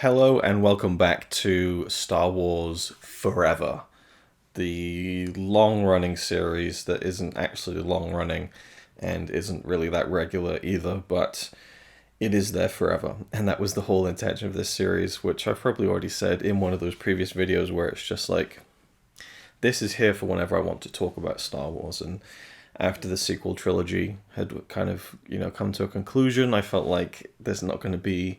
Hello and welcome back to Star Wars Forever, the long-running series that isn't actually long-running and isn't really that regular either, but it is there forever. And that was the whole intention of this series, which I've probably already said in one of those previous videos where it's just like, this is here for whenever I want to talk about Star Wars. And after the sequel trilogy had kind of, come to a conclusion, I felt like I'm not going to be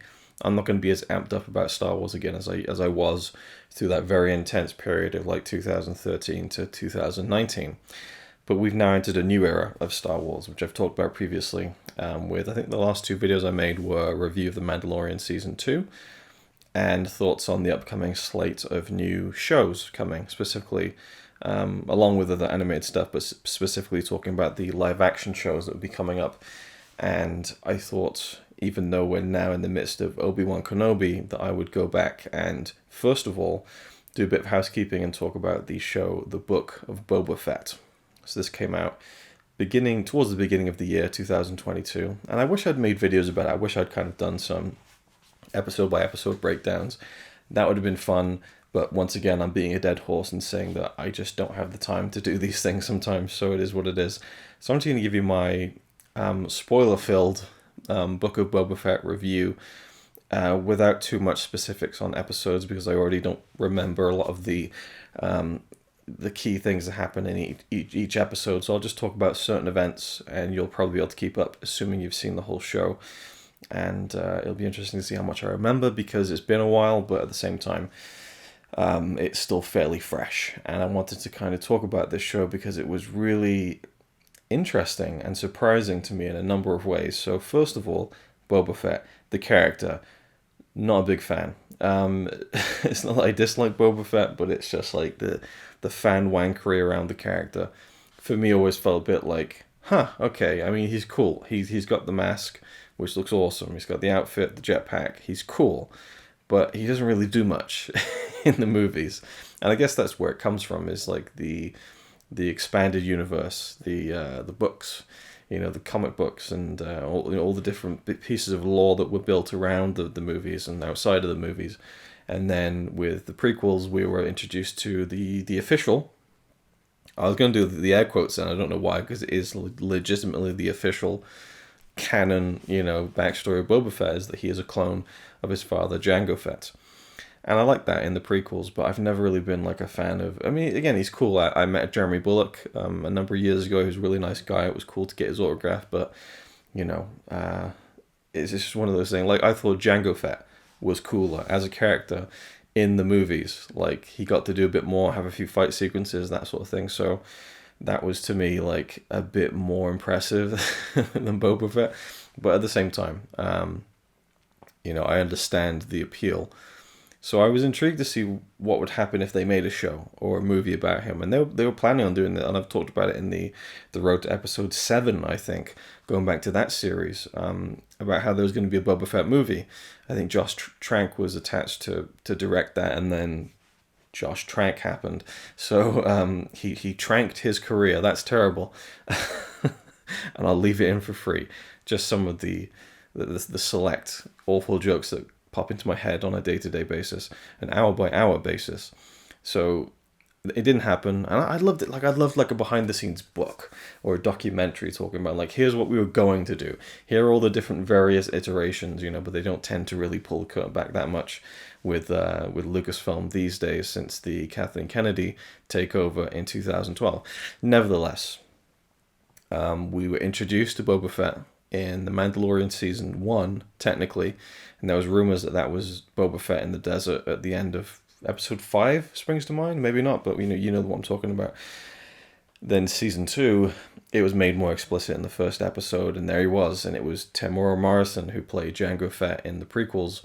as amped up about Star Wars again as I was through that very intense period of like 2013 to 2019. But we've now entered a new era of Star Wars, which I've talked about previously. I think the last two videos I made were a review of The Mandalorian Season 2 and thoughts on the upcoming slate of new shows coming, specifically along with other animated stuff, but specifically talking about the live action shows that will be coming up. And I thought, even though we're now in the midst of Obi-Wan Kenobi, that I would go back and, first of all, do a bit of housekeeping and talk about the show, The Book of Boba Fett. So this came out towards the beginning of the year 2022, and I wish I'd made videos about it. I wish I'd kind of done some episode by episode breakdowns. That would have been fun, but once again, I'm being a dead horse and saying that I just don't have the time to do these things sometimes, so it is what it is. So I'm just going to give you my spoiler-filled Book of Boba Fett review without too much specifics on episodes, because I already don't remember a lot of the key things that happen in each episode. So I'll just talk about certain events, and you'll probably be able to keep up, assuming you've seen the whole show. And it'll be interesting to see how much I remember, because it's been a while, but at the same time, it's still fairly fresh. And I wanted to kind of talk about this show because it was really interesting and surprising to me in a number of ways. So first of all, Boba Fett, the character, not a big fan. It's not that I dislike Boba Fett, but it's just like the fan wankery around the character, for me, always felt a bit like, okay. I mean, he's cool. He's got the mask, which looks awesome. He's got the outfit, the jetpack. He's cool, but he doesn't really do much in the movies. And I guess that's where it comes from, is like the expanded universe, the books, the comic books, and all the different pieces of lore that were built around the movies and outside of the movies. And then with the prequels, we were introduced to the official. I was going to do the air quotes, and I don't know why, because it is legitimately the official canon, backstory of Boba Fett, is that he is a clone of his father, Jango Fett. And I like that in the prequels, but I've never really been like a fan of... I mean, again, he's cool. I met Jeremy Bullock a number of years ago. He was a really nice guy. It was cool to get his autograph, but, it's just one of those things. Like, I thought Jango Fett was cooler as a character in the movies. Like, he got to do a bit more, have a few fight sequences, that sort of thing. So that was, to me, like, a bit more impressive than Boba Fett. But at the same time, I understand the appeal. So I was intrigued to see what would happen if they made a show or a movie about him. And they were planning on doing that, and I've talked about it in the road to episode 7, I think, going back to that series, about how there was going to be a Boba Fett movie. I think Josh Trank was attached to direct that, and then Josh Trank happened. So he tranked his career. That's terrible. And I'll leave it in for free. Just some of the select awful jokes that pop into my head on a day-to-day basis, an hour-by-hour basis. So it didn't happen, and I loved it. Like, I'd love like a behind-the-scenes book or a documentary talking about, like, here's what we were going to do. Here are all the different various iterations, but they don't tend to really pull the curtain back that much with Lucasfilm these days, since the Kathleen Kennedy takeover in 2012. Nevertheless, we were introduced to Boba Fett in The Mandalorian Season 1, technically, and there was rumors that was Boba Fett in the desert at the end of Episode 5, springs to mind. Maybe not, but you know what I'm talking about. Then Season 2, it was made more explicit in the first episode, and there he was, and it was Temuera Morrison, who played Jango Fett in the prequels,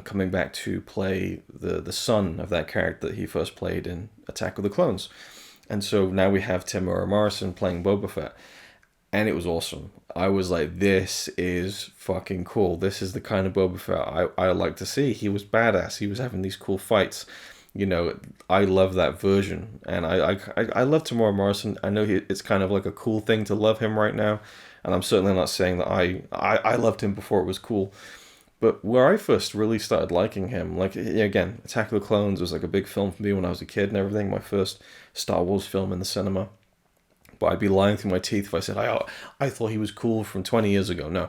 coming back to play the son of that character that he first played in Attack of the Clones. And so now we have Temuera Morrison playing Boba Fett. And it was awesome. I was like, this is fucking cool. This is the kind of Boba Fett I like to see. He was badass. He was having these cool fights. I love that version. And I love Temuera Morrison. I know it's kind of like a cool thing to love him right now. And I'm certainly not saying that I loved him before it was cool. But where I first really started liking him, like, again, Attack of the Clones was like a big film for me when I was a kid and everything, my first Star Wars film in the cinema. But I'd be lying through my teeth if I said, I thought he was cool from 20 years ago. No.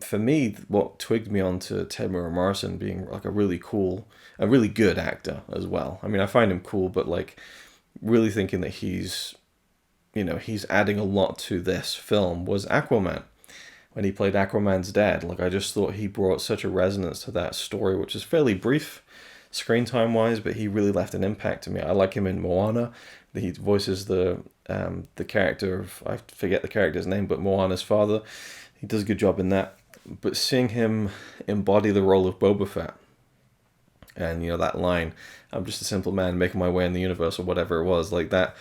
For me, what twigged me on to Temuera Morrison being like a really cool, a really good actor as well. I mean, I find him cool, but like really thinking that he's adding a lot to this film was Aquaman. When he played Aquaman's dad, like I just thought he brought such a resonance to that story, which is fairly brief screen time wise, but he really left an impact to me. I like him in Moana. He voices the character of, I forget the character's name, but Moana's father. He does a good job in that. But seeing him embody the role of Boba Fett, and that line, "I'm just a simple man making my way in the universe," or whatever it was, like that.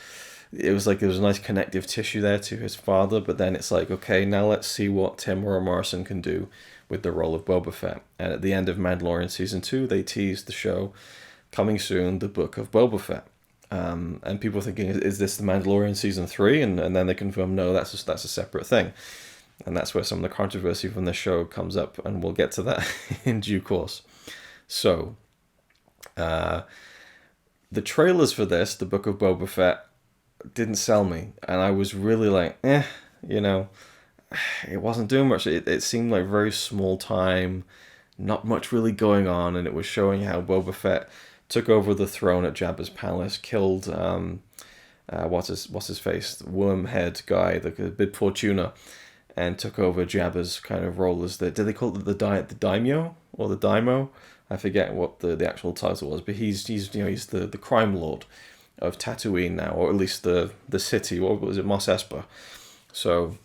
It was like there was a nice connective tissue there to his father, but then it's like, okay, now let's see what Temuera Morrison can do with the role of Boba Fett. And at the end of Mandalorian Season 2, they teased the show, coming soon, the Book of Boba Fett. And people were thinking, is this the Mandalorian Season 3? And then they confirmed, no, that's a separate thing. And that's where some of the controversy from the show comes up, and we'll get to that in due course. So, the trailers for this, the Book of Boba Fett, didn't sell me, and I was really like, it wasn't doing much. It seemed like very small time, not much really going on, and it was showing how Boba Fett took over the throne at Jabba's palace, killed what's his face, the worm head guy, the Bib Fortuna, and took over Jabba's kind of role as did they call it the daimyo or the daimo? I forget what the actual title was, but he's the crime lord of Tatooine now, or at least the city. What was it, Mos Espa? So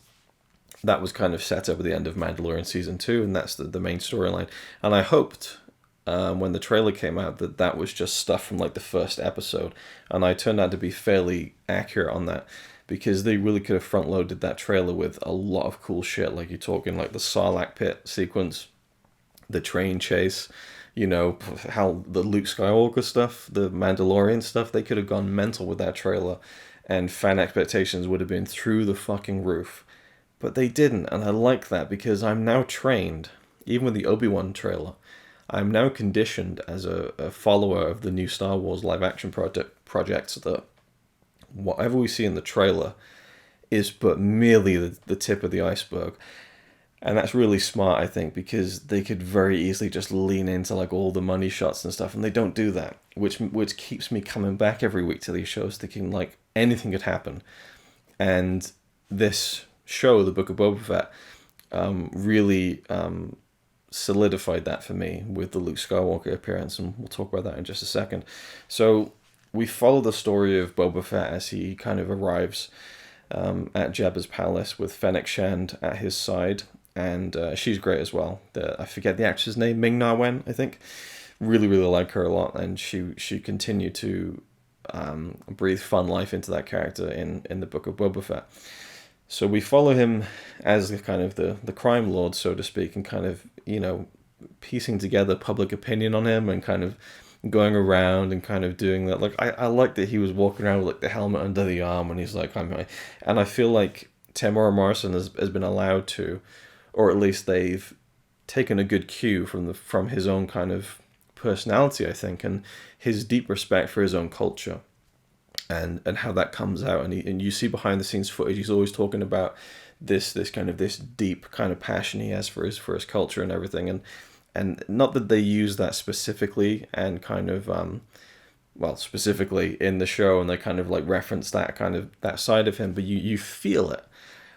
that was kind of set up at the end of Mandalorian Season 2, and that's the main storyline. And I hoped when the trailer came out that was just stuff from like the first episode, and I turned out to be fairly accurate on that, because they really could have front-loaded that trailer with a lot of cool shit. Like you're talking like the Sarlacc pit sequence, the train chase, how the Luke Skywalker stuff, the Mandalorian stuff, they could have gone mental with that trailer, and fan expectations would have been through the fucking roof. But they didn't, and I like that, because I'm now trained, even with the Obi-Wan trailer, I'm now conditioned as a follower of the new Star Wars live-action projects that whatever we see in the trailer is but merely the tip of the iceberg. And that's really smart, I think, because they could very easily just lean into like all the money shots and stuff, and they don't do that, which keeps me coming back every week to these shows thinking like anything could happen. And this show, The Book of Boba Fett, really solidified that for me with the Luke Skywalker appearance, and we'll talk about that in just a second. So we follow the story of Boba Fett as he kind of arrives at Jabba's palace with Fennec Shand at his side, and she's great as well. I forget the actress name, Ming-Na Wen, I think. Really, really like her a lot, and she continued to breathe fun life into that character in the Book of Boba Fett. So we follow him as the kind of the crime lord, so to speak, and kind of, piecing together public opinion on him and kind of going around and kind of doing that. Like, I like that he was walking around with like the helmet under the arm, and he's like, and I feel like Temuera Morrison has been allowed to, or at least they've taken a good cue from his own kind of personality, I think, and his deep respect for his own culture. And how that comes out, and you see behind the scenes footage, he's always talking about this deep kind of passion he has for his culture and everything, and not that they use that specifically and kind of specifically in the show, and they kind of like reference that side of him, but you feel it.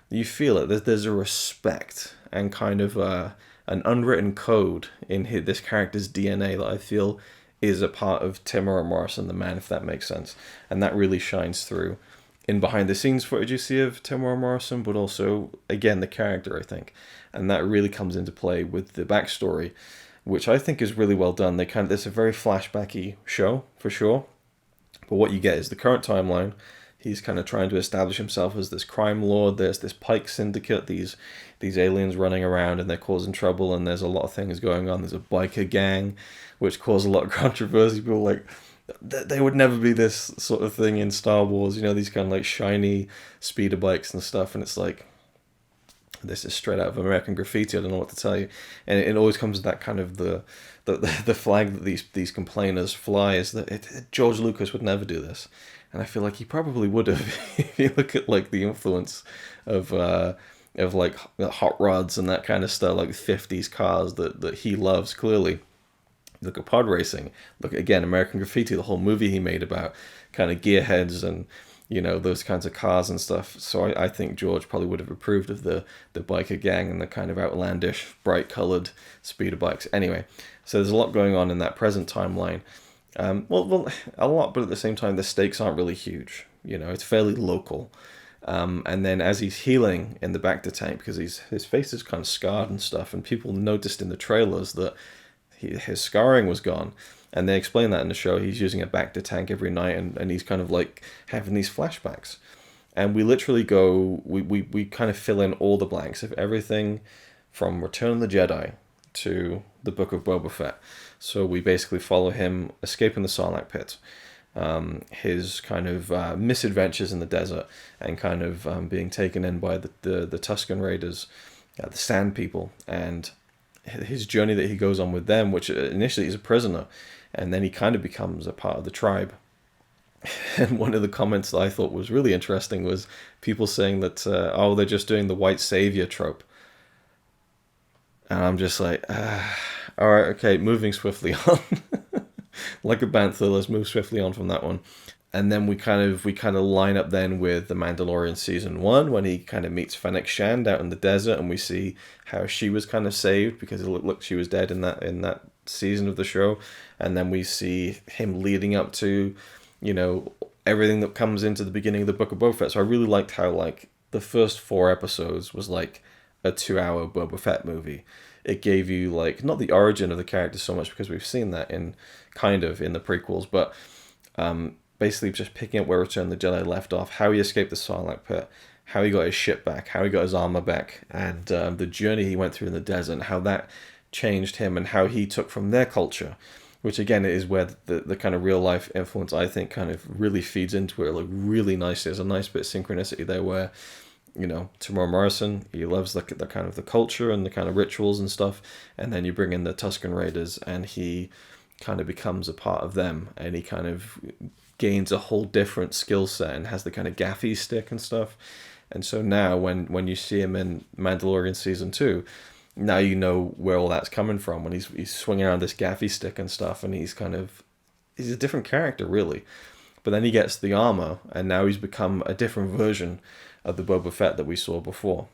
There's a respect and kind of an unwritten code in this character's DNA that I feel is a part of Temuera Morrison, the man, if that makes sense. And that really shines through in behind-the-scenes footage you see of Temuera Morrison, but also, again, the character, I think. And that really comes into play with the backstory, which I think is really well done. It's a very flashbacky show, for sure. But what you get is the current timeline. He's kind of trying to establish himself as this crime lord. There's this Pike syndicate, these aliens running around, and they're causing trouble, and there's a lot of things going on. There's a biker gang, which caused a lot of controversy. People were like, they would never be this sort of thing in Star Wars, these kind of like shiny speeder bikes and stuff. And it's like, This is straight out of American Graffiti. I don't know what to tell you, and it always comes to that kind of the flag that these complainers fly is that George Lucas would never do this, and I feel like he probably would have. If you look at like the influence of like hot rods and that kind of stuff, like 50s cars that he loves clearly. Look at pod racing. Look again, American Graffiti, the whole movie he made about kind of gearheads and those kinds of cars and stuff. So I think George probably would have approved of the biker gang and the kind of outlandish, bright colored speeder bikes. Anyway, so there's a lot going on in that present timeline. Well, a lot, but at the same time, the stakes aren't really huge. It's fairly local. And then as he's healing in the back to tank, because his face is kind of scarred and stuff, and people noticed in the trailers that his scarring was gone, and they explain that in the show. He's using a back to tank every night, and he's kind of like having these flashbacks, and we literally we kind of fill in all the blanks of everything from Return of the Jedi to the Book of Boba Fett. So we basically follow him escaping the Sarlacc pit, his kind of misadventures in the desert, and kind of being taken in by the Tusken Raiders, the Sand People, and his journey that he goes on with them, which initially he's a prisoner, and then he kind of becomes a part of the tribe. And one of the comments that I thought was really interesting was people saying that, they're just doing the white savior trope. And I'm just like, all right, okay, moving swiftly on. Like a bantha, let's move swiftly on from that one. And then we kind of line up then with The Mandalorian season 1, when he kind of meets Fennec Shand out in the desert, and we see how she was kind of saved because it looked like she was dead in that season of the show. And then we see him leading up to, everything that comes into the beginning of the Book of Boba Fett. So I really liked how like the first 4 episodes was like a 2-hour Boba Fett movie. It gave you like not the origin of the character so much, because we've seen that in the prequels, but basically just picking up where Return of the Jedi left off, how he escaped the Sarlacc pit, how he got his ship back, how he got his armor back, and the journey he went through in the desert, and how that changed him, and how he took from their culture, which again is where the kind of real life influence I think kind of really feeds into it, like really nice. There's a nice bit of synchronicity there where, Tamora Morrison, he loves the kind of the culture and the kind of rituals and stuff, and then you bring in the Tusken Raiders, and he kind of becomes a part of them, and he kind of gains a whole different skill set and has the kind of gaffy stick and stuff. And so now when you see him in Mandalorian season 2, now you know where all that's coming from, when he's swinging around this gaffy stick and stuff, and he's a different character really. But then he gets the armor, and now he's become a different version of the Boba Fett that we saw before.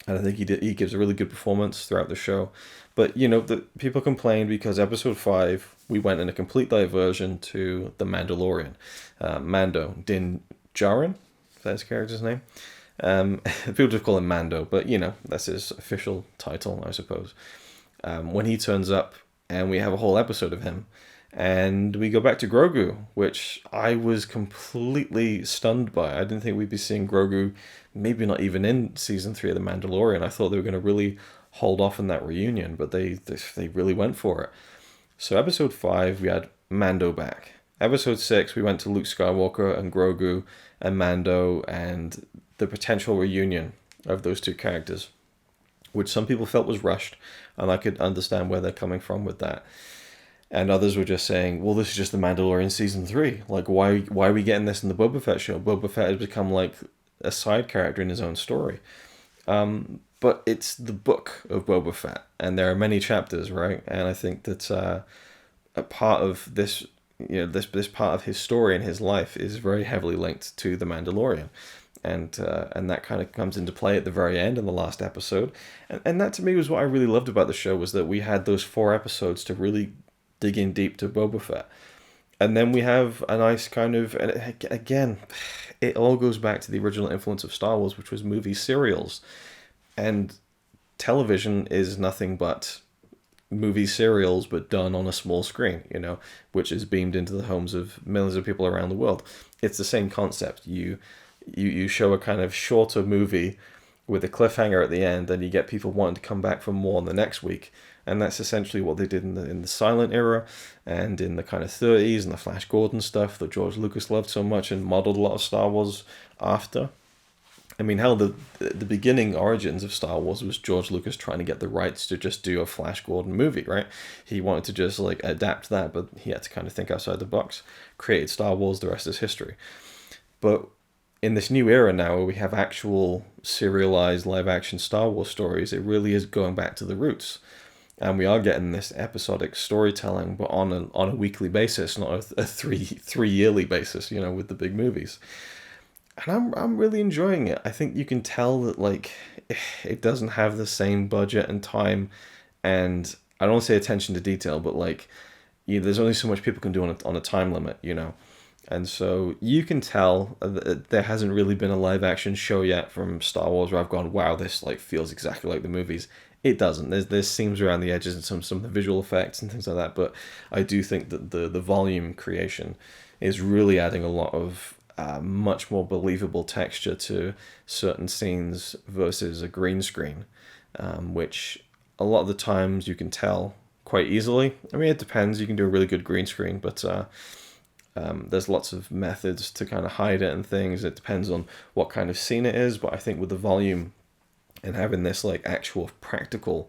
And I think he gives a really good performance throughout the show. But, the people complained because episode 5, we went in a complete diversion to The Mandalorian. Mando, Din Djarin, is that his character's name? People just call him Mando, but, that's his official title, I suppose. When he turns up, and we have a whole episode of him, and we go back to Grogu, which I was completely stunned by. I didn't think we'd be seeing Grogu, maybe not even in season 3 of The Mandalorian. I thought they were going to really hold off in that reunion, but they really went for it. So episode 5, we had Mando back. Episode 6, we went to Luke Skywalker and Grogu and Mando, and the potential reunion of those two characters, which some people felt was rushed, and I could understand where they're coming from with that. And others were just saying, well, this is just The Mandalorian season 3. Like, why are we getting this in the Boba Fett show? Boba Fett has become like a side character in his own story. But it's the book of Boba Fett, and there are many chapters, right? And I think that a part of this, this part of his story and his life is very heavily linked to The Mandalorian. And that kind of comes into play at the very end in the last episode. And that to me was what I really loved about the show, was that we had those 4 episodes to really dig in deep to Boba Fett. And then we have a nice kind of, and again, it all goes back to the original influence of Star Wars, which was movie serials. And television is nothing but movie serials, but done on a small screen, which is beamed into the homes of millions of people around the world. It's the same concept. You show a kind of shorter movie with a cliffhanger at the end, and you get people wanting to come back for more in the next week. And that's essentially what they did in the silent era, and in the kind of 30s and the Flash Gordon stuff that George Lucas loved so much and modeled a lot of Star Wars after. I mean, hell, the beginning origins of Star Wars was George Lucas trying to get the rights to just do a Flash Gordon movie, right? He wanted to just like adapt that, but he had to kind of think outside the box. Created Star Wars, the rest is history. But in this new era now, where we have actual serialized live action Star Wars stories, it really is going back to the roots. And we are getting this episodic storytelling, but on a weekly basis, not a three yearly basis, with the big movies. And I'm really enjoying it. I think you can tell that like it doesn't have the same budget and time, and I don't want to say attention to detail, but like there's only so much people can do on a time limit. And so you can tell that there hasn't really been a live action show yet from Star Wars where I've gone, wow, this like feels exactly like the movies. It doesn't. There's seams around the edges and some of the visual effects and things like that, but I do think that the volume creation is really adding a lot of much more believable texture to certain scenes versus a green screen, which a lot of the times you can tell quite easily. I mean, it depends. You can do a really good green screen, but there's lots of methods to kind of hide it and things. It depends on what kind of scene it is, but I think with the volume and having this like actual practical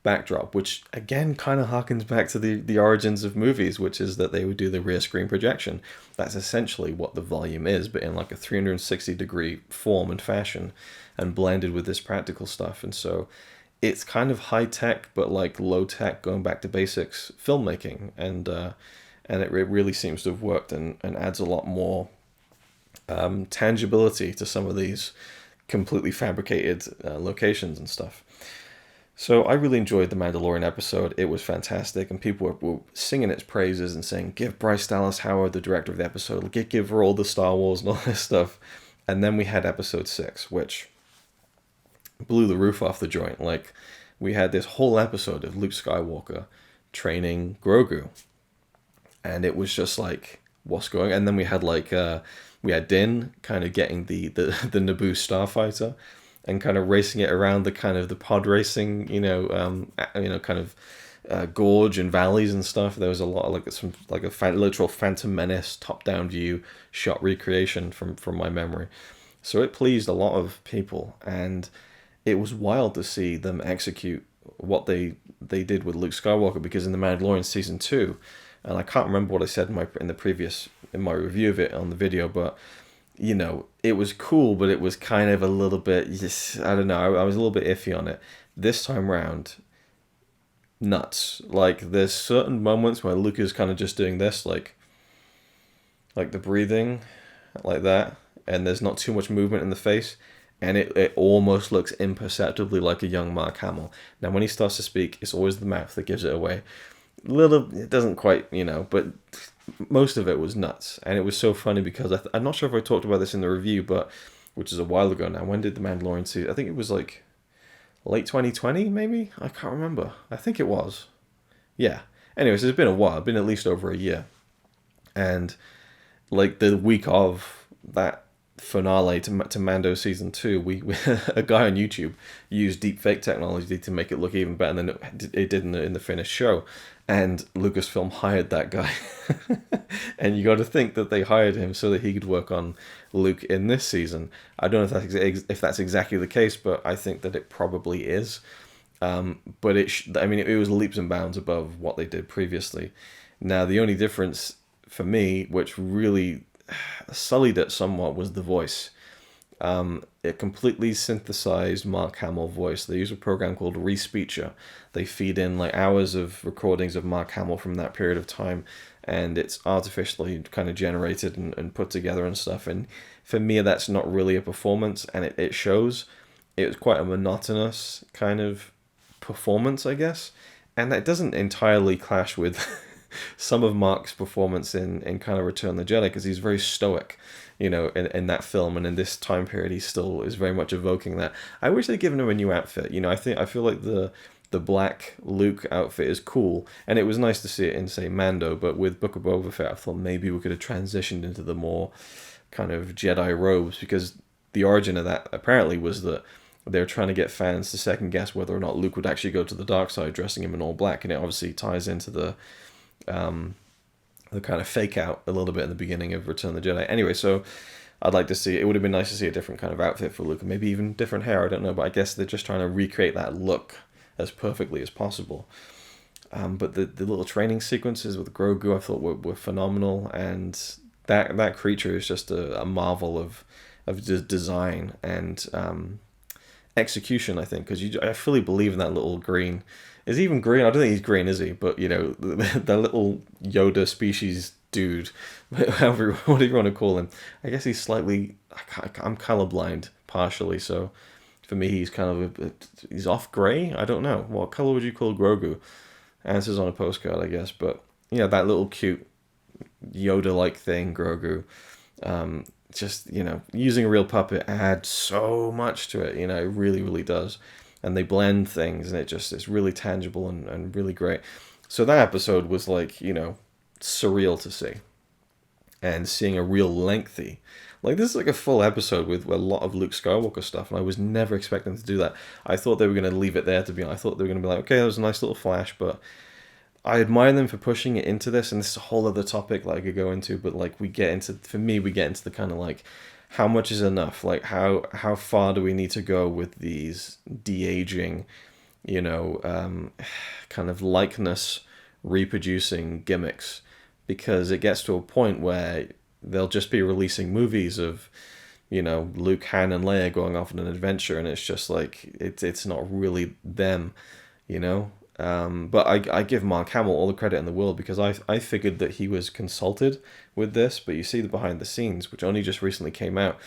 backdrop, which again kind of harkens back to the origins of movies, which is that they would do the rear screen projection. That's essentially what the volume is, but in like a 360-degree form and fashion, and blended with this practical stuff. And so it's kind of high tech, but like low tech, going back to basics filmmaking, and it really seems to have worked and adds a lot more tangibility to some of these completely fabricated locations and stuff. So I really enjoyed the Mandalorian episode. It was fantastic, and people were singing its praises and saying, give Bryce Dallas Howard, the director of the episode, give her all the Star Wars and all this stuff. And then we had episode 6, which blew the roof off the joint. Like, we had this whole episode of Luke Skywalker training Grogu. And it was just like, what's going on? And then we had we had Din kind of getting the Naboo starfighter and kind of racing it around the pod racing, kind of gorge and valleys and stuff. There was a lot of a literal Phantom Menace top-down view shot recreation from my memory. So it pleased a lot of people, and it was wild to see them execute what they did with Luke Skywalker, because in The Mandalorian Season 2, and I can't remember what I said in my review of it on the video, but it was cool, but it was kind of a little bit, I don't know, I was a little bit iffy on it. This time round, nuts. Like, there's certain moments where Luke is kind of just doing this, like the breathing, like that, and there's not too much movement in the face, and it almost looks imperceptibly like a young Mark Hamill. Now, when he starts to speak, it's always the mouth that gives it away. It doesn't quite, but most of it was nuts. And it was so funny because I'm not sure if I talked about this in the review, but which is a while ago now. When did the Mandalorian season? I think it was like late 2020, maybe? I can't remember. I think it was. Yeah. Anyways, it's been a while. It's been at least over a year. And like the week of that finale to Mando season 2, we a guy on YouTube used deepfake technology to make it look even better than it did in the finished show, and Lucasfilm hired that guy. And you got to think that they hired him so that he could work on Luke in this season. I don't know if that's exactly the case, but I think that it probably is. But it was leaps and bounds above what they did previously. Now, the only difference for me, which really sullied it somewhat, was the voice. It completely synthesized Mark Hamill voice. They use a program called Respeecher. They feed in like hours of recordings of Mark Hamill from that period of time, and it's artificially kind of generated and put together and stuff. And for me, that's not really a performance, and it shows. It was quite a monotonous kind of performance, I guess, and that doesn't entirely clash with some of Mark's performance in kind of Return of the Jedi, because he's very stoic, in that film, and in this time period he still is very much evoking that. I wish they'd given him a new outfit. I feel like the black Luke outfit is cool, and it was nice to see it in, say, Mando, but with Book of Boba Fett I thought maybe we could have transitioned into the more kind of Jedi robes, because the origin of that apparently was that they're trying to get fans to second guess whether or not Luke would actually go to the dark side dressing him in all black, and it obviously ties into the kind of fake out a little bit in the beginning of Return of the Jedi. Anyway, so I'd like to see, it would have been nice to see a different kind of outfit for Luke, and maybe even different hair, I don't know, but I guess they're just trying to recreate that look as perfectly as possible. But the little training sequences with Grogu I thought were phenomenal, and that creature is just a marvel of design and execution, I think, because I fully believe in that little green. Is he even green? I don't think he's green, is he? But, the little Yoda species dude, whatever you want to call him, I guess he's slightly, I'm colorblind partially, so for me he's kind of he's off gray. I don't know. What color would you call Grogu? Answers on a postcard, I guess. But, that little cute Yoda-like thing, Grogu, just, using a real puppet adds so much to it, it really, really does. And they blend things, and it's really tangible and really great. So that episode was like, surreal to see. And seeing a real lengthy, like this is like a full episode with a lot of Luke Skywalker stuff, and I was never expecting to do that. I thought they were going to leave it there, to be honest. I thought they were going to be like, okay, that was a nice little flash, but I admire them for pushing it into this, and this is a whole other topic that I could go into, but like we get into the kind of like, how much is enough? Like how far do we need to go with these de-aging, kind of likeness reproducing gimmicks? Because it gets to a point where they'll just be releasing movies of, Luke, Han, and Leia going off on an adventure, and it's just like it's not really them, But I give Mark Hamill all the credit in the world, because I figured that he was consulted with this, but you see the behind the scenes, which only just recently came out,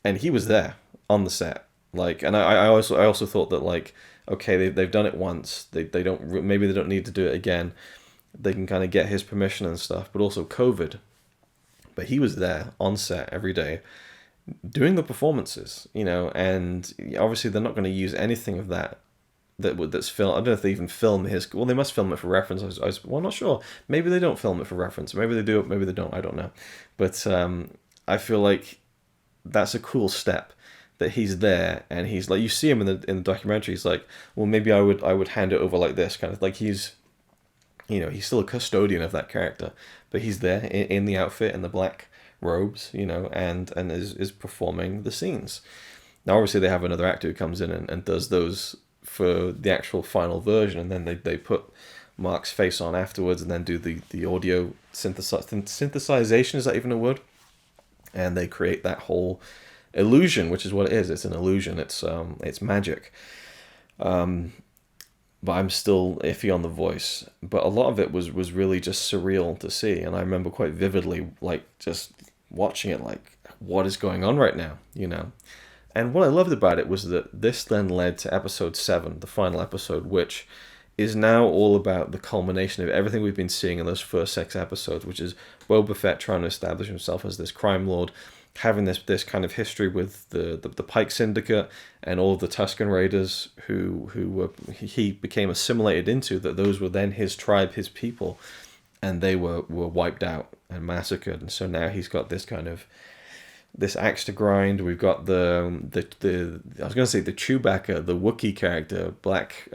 and he was there on the set. Like, and I also thought that, like, okay, they've done it once, they don't, maybe they don't need to do it again. They can kind of get his permission and stuff, but also COVID. But he was there on set every day doing the performances, and obviously they're not going to use anything of that's filmed. I don't know if they even film his. Well, they must film it for reference. Well, I'm not sure. Maybe they don't film it for reference. Maybe they do it. Maybe they don't. I don't know. But I feel like that's a cool step, that he's there, and he's like, you see him in the documentary. He's like, well, maybe I would hand it over like this, kind of like he's still a custodian of that character, but he's there in the outfit and the black robes, and is performing the scenes. Now, obviously, they have another actor who comes in and does those for the actual final version, and then they put Mark's face on afterwards, and then do the audio synthesization. Is that even a word? And they create that whole illusion, which is what it is. It's an illusion. It's magic. But I'm still iffy on the voice. But a lot of it was really just surreal to see, and I remember quite vividly, like, just watching it, like, what is going on right now, And what I loved about it was that this then led to episode 7, the final episode, which is now all about the culmination of everything we've been seeing in those first 6 episodes, which is Boba Fett trying to establish himself as this crime lord, having this kind of history with the Pike Syndicate and all of the Tusken Raiders who he became assimilated into, that those were then his tribe, his people, and they were wiped out and massacred. And so now he's got this kind of this axe to grind. We've got the I was going to say the Chewbacca, the Wookiee character, Black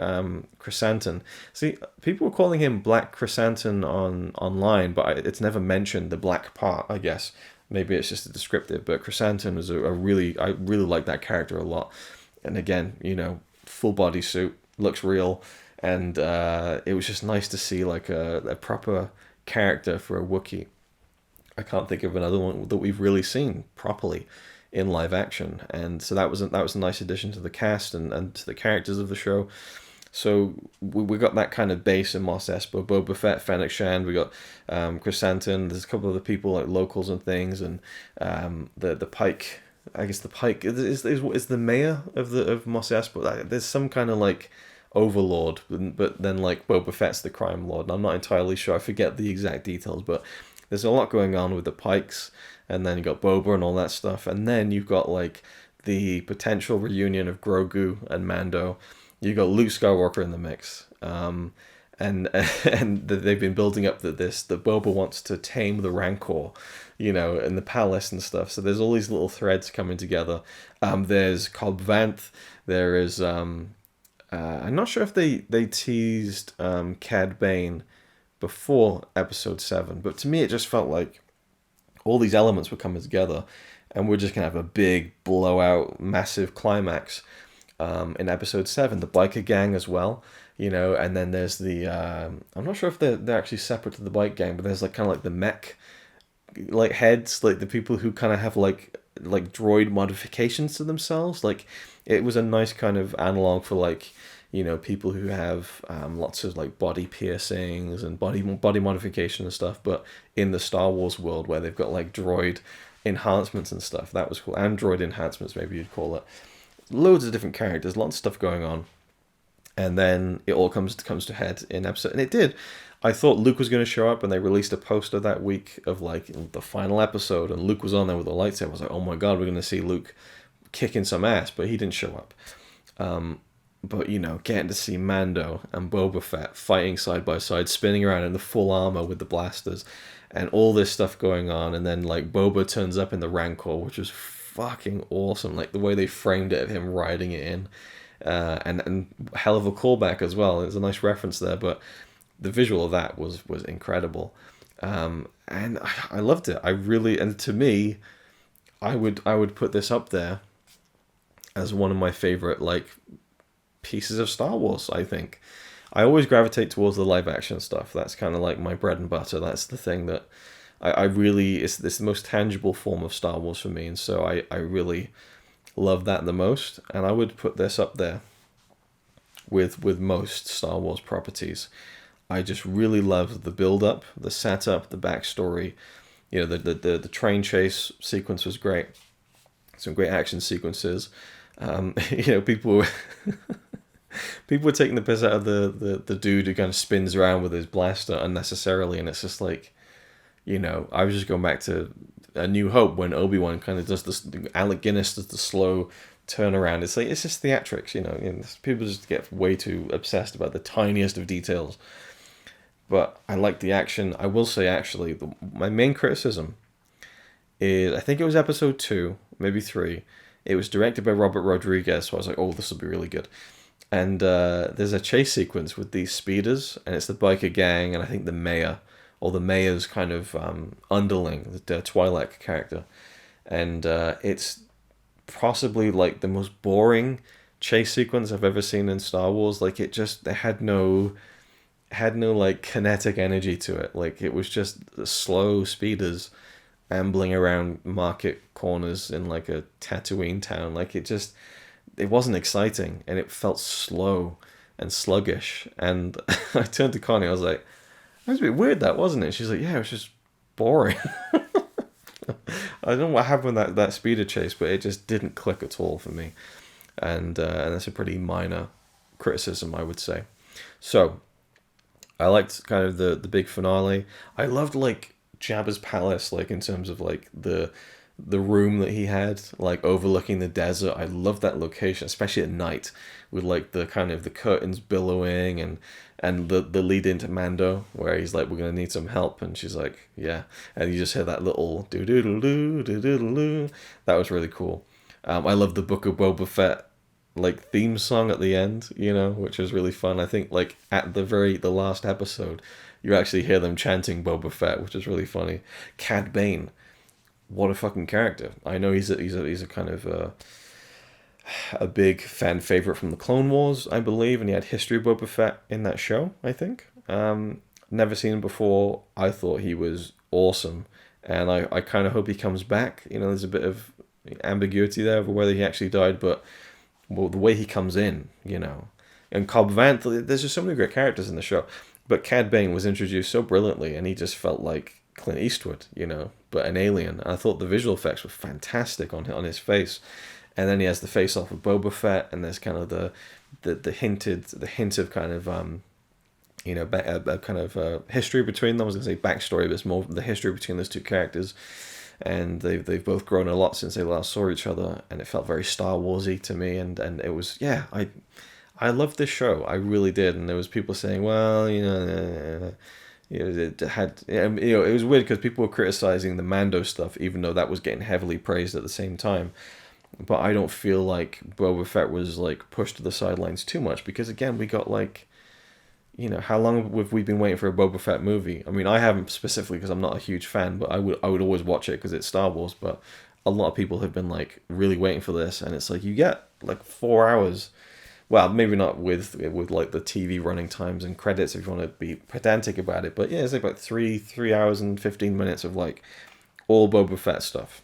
Chrysanthemum. See, people were calling him Black Chrysanthemum online, but it's never mentioned the black part, I guess. Maybe it's just a descriptive, but Chrysanthemum is I really like that character a lot. And again, full body suit, looks real, and it was just nice to see like a proper character for a Wookiee. I can't think of another one that we've really seen properly in live action, and so that was a nice addition to the cast and to the characters of the show. So we got that kind of base in Mos Espa, Boba Fett, Fennec Shand, we got Chrysanthemum, there's a couple of the people like locals and things, and the Pike, I guess the Pike is the mayor of Mos Espa. There's some kind of like overlord, but then like Boba Fett's the crime lord, and I'm not entirely sure, I forget the exact details, but there's a lot going on with the Pikes, and then you got Boba and all that stuff, and then you've got like the potential reunion of Grogu and Mando. You got Luke Skywalker in the mix, and they've been building up that Boba wants to tame the Rancor, in the palace and stuff. So there's all these little threads coming together. There's Cobb Vanth. There is I'm not sure if they teased Cad Bane before episode 7, but to me it just felt like all these elements were coming together, and we're just gonna have a big blowout, massive climax in episode 7. The biker gang as well, and then there's the I'm not sure if they're actually separate to the bike gang, but there's like kind of like the mech like heads, like the people who kind of have like droid modifications to themselves. Like it was a nice kind of analog for like people who have lots of like body piercings and body modification and stuff, but in the Star Wars world where they've got like droid enhancements and stuff. That was cool. Android enhancements, maybe you'd call it. Loads of different characters, lots of stuff going on, and then it all comes to head in episode, and it did. I thought Luke was going to show up, and they released a poster that week of like the final episode, and Luke was on there with a lightsaber. I was like, oh my god, we're going to see Luke kicking some ass, but he didn't show up. But getting to see Mando and Boba Fett fighting side by side, spinning around in the full armor with the blasters, and all this stuff going on, and then like Boba turns up in the Rancor, which was fucking awesome. Like the way they framed it of him riding it in, and hell of a callback as well. There's a nice reference there, but the visual of that was incredible, and I loved it. I really, and to me, I would put this up there as one of my favorite like pieces of Star Wars. I think I always gravitate towards the live action stuff. That's kind of like my bread and butter. That's the thing that I really, it's the most tangible form of Star Wars for me, and so I really love that the most. And I would put this up there with most Star Wars properties. I just really love the build up, the setup, the backstory. The train chase sequence was great. Some great action sequences. People were people were taking the piss out of the dude who kind of spins around with his blaster unnecessarily, and it's just like, I was just going back to A New Hope when Obi-Wan kind of does this, Alec Guinness does the slow turnaround. It's like, it's just theatrics, people just get way too obsessed about the tiniest of details. But I like the action. I will say, actually, my main criticism is, I think it was episode 2, maybe 3. It was directed by Robert Rodriguez, so I was like, oh, this will be really good. And there's a chase sequence with these speeders, and it's the biker gang, and I think the mayor, or the mayor's kind of underling, the Twi'lek character. And it's possibly like the most boring chase sequence I've ever seen in Star Wars. Like they had no like kinetic energy to it. Like it was just slow speeders ambling around market corners in like a Tatooine town. Like it wasn't exciting, and it felt slow and sluggish. And I turned to Connie, I was like, that was a bit weird, that, wasn't it? She's like, yeah, it was just boring. I don't know what happened with that speeder chase, but it just didn't click at all for me. And that's a pretty minor criticism, I would say. So I liked kind of the big finale. I loved like Jabba's palace, like in terms of like the room that he had, like overlooking the desert. I love that location, especially at night, with like the kind of the curtains billowing and the lead into Mando, where he's like, we're gonna need some help, and she's like, yeah, and you just hear that little do do do do do do do. That was really cool. I love the Book of Boba Fett like theme song at the end, which was really fun. I think like at the last episode, you actually hear them chanting Boba Fett, which is really funny. Cad Bane, what a fucking character! I know he's a kind of a big fan favorite from the Clone Wars, I believe, and he had History of Boba Fett in that show, I think. Never seen him before. I thought he was awesome, and I kind of hope he comes back. There's a bit of ambiguity there over whether he actually died, but well, the way he comes in, and Cobb Vanth, there's just so many great characters in the show. But Cad Bane was introduced so brilliantly, and he just felt like Clint Eastwood, but an alien. And I thought the visual effects were fantastic on his face. And then he has the face off of Boba Fett, and there's kind of the hint of kind of kind of history between them. I was gonna say backstory, but it's more the history between those two characters. And they've both grown a lot since they last saw each other, and it felt very Star Warsy to me. And it was, yeah, I loved this show. I really did. And there was people saying, well, it had, it was weird because people were criticizing the Mando stuff, even though that was getting heavily praised at the same time. But I don't feel like Boba Fett was like pushed to the sidelines too much, because again, we got like, how long have we been waiting for a Boba Fett movie? I mean, I haven't specifically because I'm not a huge fan, but I would always watch it because it's Star Wars. But a lot of people have been like really waiting for this, and it's like you get like 4 hours. Well, maybe not with like the TV running times and credits if you want to be pedantic about it, but yeah, it's like about 3 hours and 15 minutes of like all Boba Fett stuff.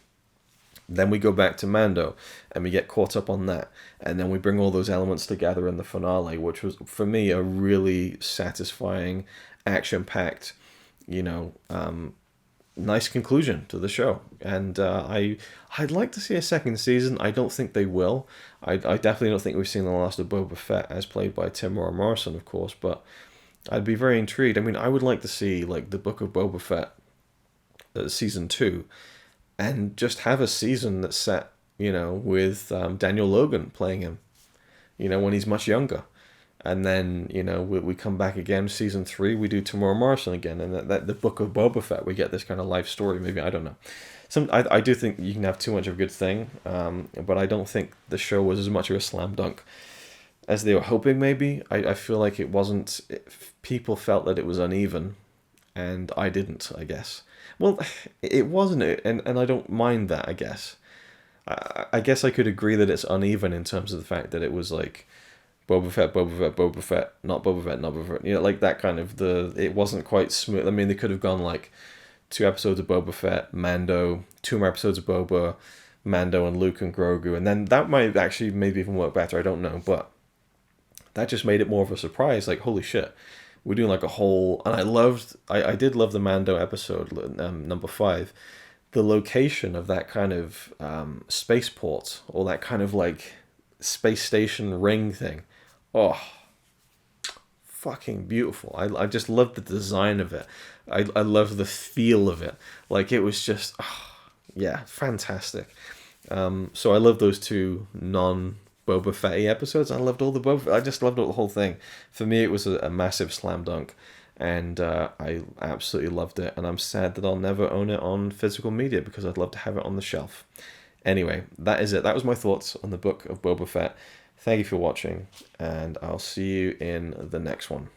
Then we go back to Mando and we get caught up on that. And then we bring all those elements together in the finale, which was, for me, a really satisfying, action packed, you know, nice conclusion to the show. And I'd like to see a second season. I don't think they will. I definitely don't think we've seen the last of Boba Fett as played by Timur Morrison, of course, but I'd be very intrigued. I mean, I would like to see like the Book of Boba Fett season 2 and just have a season that's set, you know, with Daniel Logan playing him, you know, when he's much younger. And then, you know, we come back again, season 3, we do Tamora Morrison again, and that the Book of Boba Fett, we get this kind of life story, maybe, I don't know. I do think you can have too much of a good thing, but I don't think the show was as much of a slam dunk as they were hoping, maybe. I feel like it wasn't, people felt that it was uneven, and I didn't, I guess. Well, it wasn't, and I don't mind that, I guess. I guess I could agree that it's uneven in terms of the fact that it was like Boba Fett, Boba Fett, Boba Fett, not Boba Fett, not Boba Fett. You know, like that kind of it wasn't quite smooth. I mean, they could have gone like 2 episodes of Boba Fett, Mando, 2 more episodes of Boba, Mando and Luke and Grogu, and then that might actually maybe even work better. I don't know, but that just made it more of a surprise. Like, holy shit. We're doing like a whole, and I did love the Mando episode, number 5. The location of that kind of spaceport, or that kind of like space station ring thing. Oh, fucking beautiful. I just love the design of it. I love the feel of it. Like, it was just, yeah, fantastic. So I love those 2 Boba Fett episodes. I loved all the I just loved all the whole thing. For me, it was a massive slam dunk, and I absolutely loved it. And I'm sad that I'll never own it on physical media because I'd love to have it on the shelf. Anyway, that is it. That was my thoughts on the Book of Boba Fett. Thank you for watching, and I'll see you in the next one.